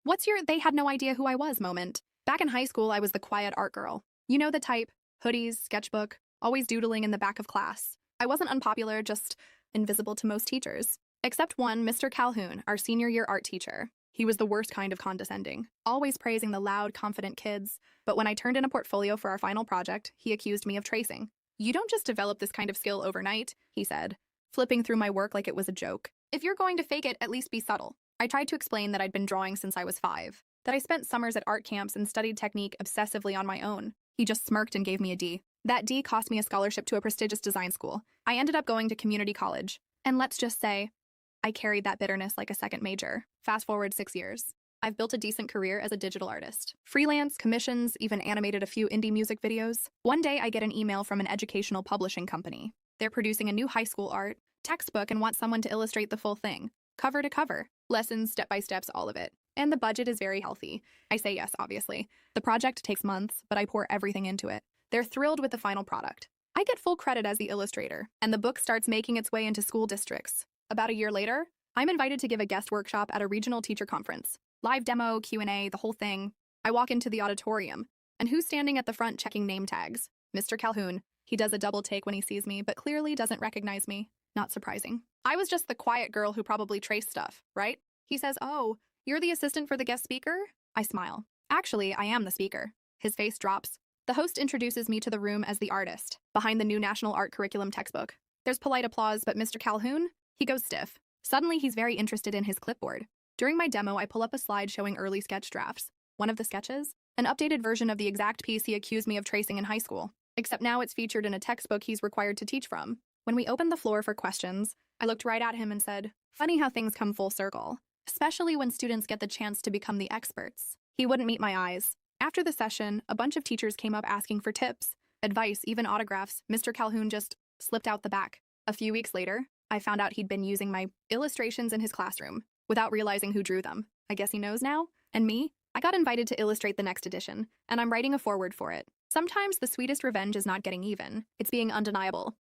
What's your they had no idea who I was moment? Back in high school, I was the quiet art girl. You know the type, hoodies, sketchbook, always doodling in the back of class. I wasn't unpopular, just invisible to most teachers. Except one, Mr. Calhoun, our senior year art teacher. He was the worst kind of condescending, always praising the loud, confident kids. But when I turned in a portfolio for our final project, he accused me of tracing. You don't just develop this kind of skill overnight, he said, flipping through my work like it was a joke. If you're going to fake it, at least be subtle. I tried to explain that I'd been drawing since I was 5, that I spent summers at art camps and studied technique obsessively on my own. He just smirked and gave me a D. That D cost me a scholarship to a prestigious design school. I ended up going to community college. And let's just say, I carried that bitterness like a second major. Fast forward 6 years. I've built a decent career as a digital artist. Freelance, commissions, even animated a few indie music videos. One day I get an email from an educational publishing company. They're producing a new high school art textbook and want someone to illustrate the full thing, cover to cover. Lessons, step-by-steps, all of it. And the budget is very healthy. I say yes, obviously. The project takes months, but I pour everything into it. They're thrilled with the final product. I get full credit as the illustrator, and the book starts making its way into school districts. About a year later, I'm invited to give a guest workshop at a regional teacher conference. Live demo, Q&A, the whole thing. I walk into the auditorium, and who's standing at the front checking name tags? Mr. Calhoun. He does a double take when he sees me, but clearly doesn't recognize me. Not surprising. I was just the quiet girl who probably traced stuff, right? He says, "Oh, you're the assistant for the guest speaker?" I smile. Actually, I am the speaker. His face drops. The host introduces me to the room as the artist, behind the new National Art Curriculum textbook. There's polite applause, but Mr. Calhoun, he goes stiff. Suddenly, he's very interested in his clipboard. During my demo, I pull up a slide showing early sketch drafts. One of the sketches? An updated version of the exact piece he accused me of tracing in high school. Except now it's featured in a textbook he's required to teach from. When we opened the floor for questions, I looked right at him and said, "Funny how things come full circle, especially when students get the chance to become the experts." He wouldn't meet my eyes. After the session, a bunch of teachers came up asking for tips, advice, even autographs. Mr. Calhoun just slipped out the back. A few weeks later, I found out he'd been using my illustrations in his classroom without realizing who drew them. I guess he knows now. And me? I got invited to illustrate the next edition, and I'm writing a foreword for it. Sometimes the sweetest revenge is not getting even. It's being undeniable.